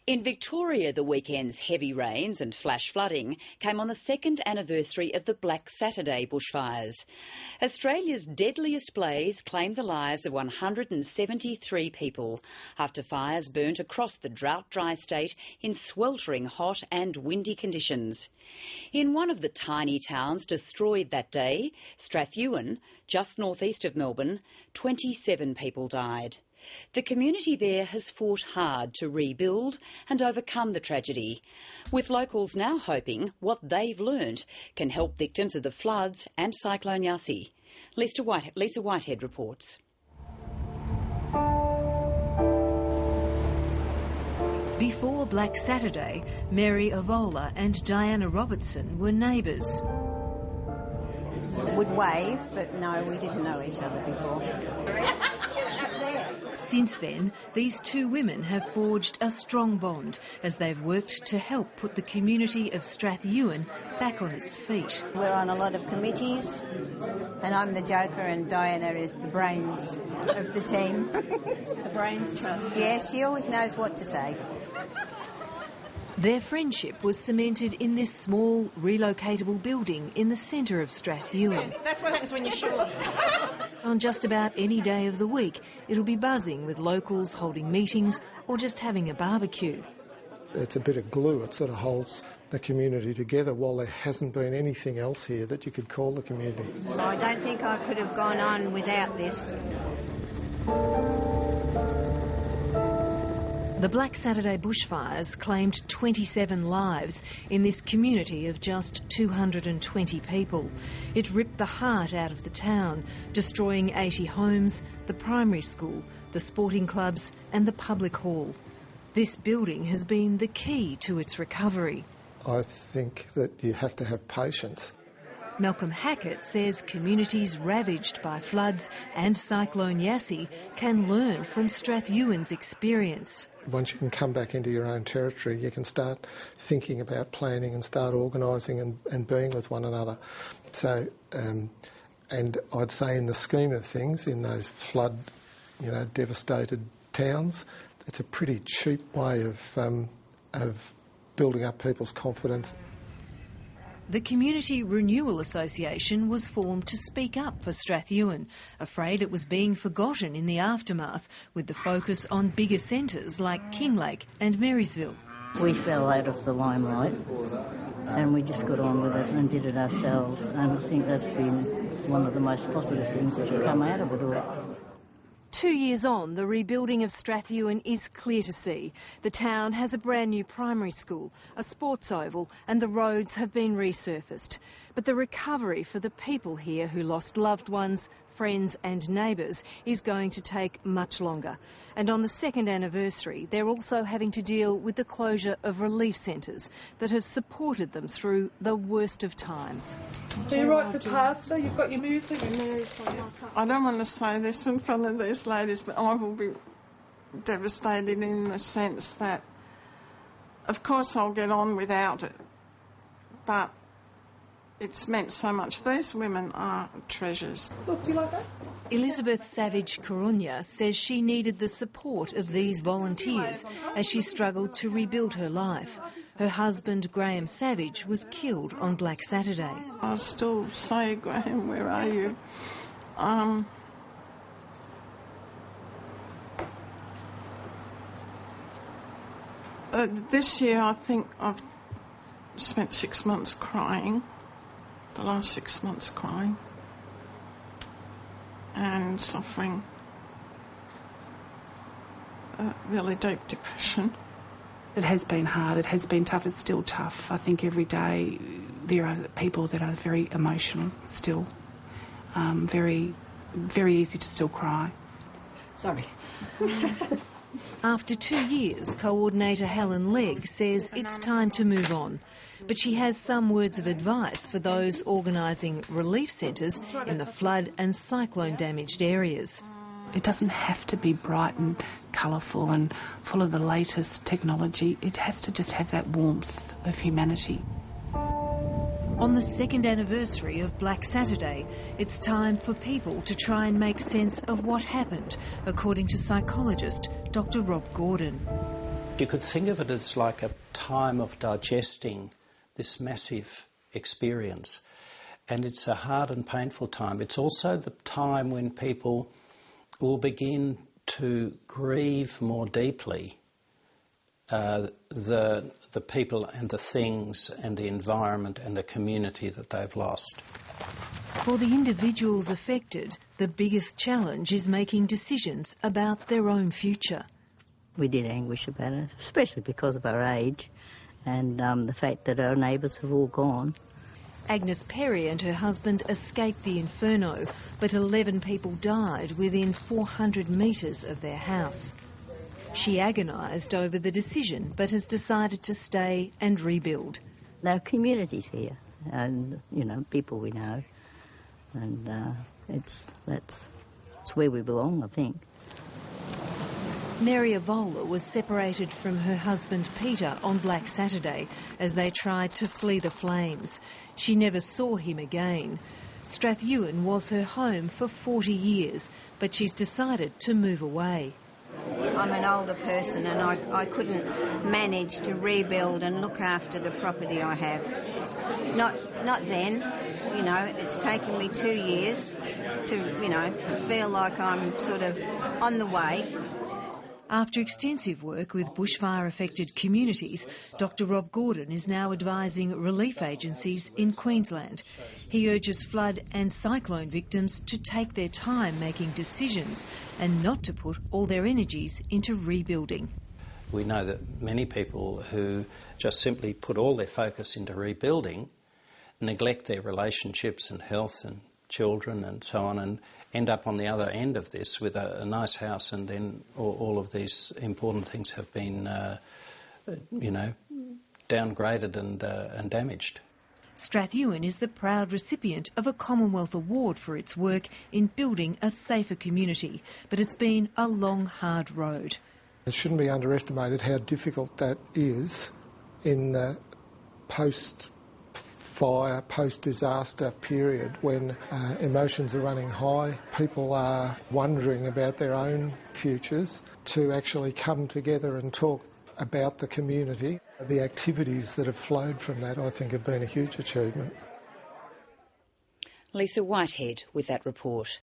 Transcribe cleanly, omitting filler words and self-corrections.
In Victoria, the weekend's heavy rains and flash flooding came on the second anniversary of the Black Saturday bushfires. Australia's deadliest blaze claimed the lives of 173 people after fires burnt across the drought-dry state in sweltering hot and windy conditions. In one of the tiny towns destroyed that day, Strathewen, just northeast of Melbourne, 27 people died. The community there has fought hard to rebuild and overcome the tragedy, with locals now hoping what they've learned can help victims of the floods and Cyclone Yassi. Lisa Whitehead reports. Before Black Saturday, Mary Avola and Diana Robertson were neighbours. Would wave, but no, we didn't know each other before. Since then, these two women have forged a strong bond as they've worked to help put the community of Strathewen back on its feet. We're on a lot of committees, and I'm the joker and Diana is the brains of the team. The brains trust. Yeah, she always knows what to say. Their friendship was cemented in this small, relocatable building in the centre of Strathewen. That's what happens when you're short. On just about any day of the week, it'll be buzzing with locals holding meetings or just having a barbecue. It's a bit of glue. It sort of holds the community together while there hasn't been anything else here that you could call the community. I don't think I could have gone on without this. The Black Saturday bushfires claimed 27 lives in this community of just 220 people. It ripped the heart out of the town, destroying 80 homes, the primary school, the sporting clubs and the public hall. This building has been the key to its recovery. I think that you have to have patience. Malcolm Hackett says communities ravaged by floods and Cyclone Yassi can learn from Strathewen's experience. Once you can come back into your own territory, you can start thinking about planning and start organising and being with one another. So, and I'd say in the scheme of things, in those flood, devastated towns, it's a pretty cheap way of building up people's confidence. The Community Renewal Association was formed to speak up for Strathewen, afraid it was being forgotten in the aftermath, with the focus on bigger centres like Kinglake and Marysville. We fell out of the limelight and we just got on with it and did it ourselves, and I think that's been one of the most positive things that have come out of it all. 2 years on, the rebuilding of Strathewen is clear to see. The town has a brand new primary school, a sports oval, and the roads have been resurfaced. But the recovery for the people here who lost loved ones, friends and neighbours is going to take much longer. And on the second anniversary, they're also having to deal with the closure of relief centres that have supported them through the worst of times. Do you write for pasta? You've got your music and I don't want to say this in front of these ladies, but I will be devastated in the sense that, of course, I'll get on without it, but it's meant so much. These women are treasures. Look, do you like that? Elizabeth Savage Coruña says she needed the support of these volunteers as she struggled to rebuild her life. Her husband, Graham Savage, was killed on Black Saturday. I still say, Graham, where are you? This year I think I've spent 6 months crying. The last 6 months crying and suffering a really deep depression. It has been hard, it has been tough, it's still tough. I think every day there are people that are very emotional still, very, very easy to still cry. Sorry. After 2 years, coordinator Helen Legg says it's time to move on. But she has some words of advice for those organising relief centres in the flood and cyclone damaged areas. It doesn't have to be bright and colourful and full of the latest technology. It has to just have that warmth of humanity. On the second anniversary of Black Saturday, it's time for people to try and make sense of what happened, according to psychologist Dr. Rob Gordon. You could think of it as like a time of digesting this massive experience, and it's a hard and painful time. It's also the time when people will begin to grieve more deeply the people and the things and the environment and the community that they've lost. For the individuals affected, the biggest challenge is making decisions about their own future. We did anguish about it, especially because of our age and the fact that our neighbours have all gone. Agnes Perry and her husband escaped the inferno, but 11 people died within 400 metres of their house. She agonised over the decision, but has decided to stay and rebuild. Our community's here, and, you know, people we know, and it's where we belong, I think. Mary Avola was separated from her husband Peter on Black Saturday as they tried to flee the flames. She never saw him again. Strathewen was her home for 40 years, but she's decided to move away. I'm an older person and I couldn't manage to rebuild and look after the property I have. Not then, you know, it's taken me 2 years to, you know, feel like I'm sort of on the way. After extensive work with bushfire-affected communities, Dr Rob Gordon is now advising relief agencies in Queensland. He urges flood and cyclone victims to take their time making decisions and not to put all their energies into rebuilding. We know that many people who just simply put all their focus into rebuilding neglect their relationships and health and children and so on, and end up on the other end of this with a nice house, and then all of these important things have been, you know, downgraded and damaged. Strathewen is the proud recipient of a Commonwealth Award for its work in building a safer community, but it's been a long, hard road. It shouldn't be underestimated how difficult that is in the post-fire, post-disaster period when emotions are running high, people are wondering about their own futures, to actually come together and talk about the community. The activities that have flowed from that, I think, have been a huge achievement. Lisa Whitehead with that report.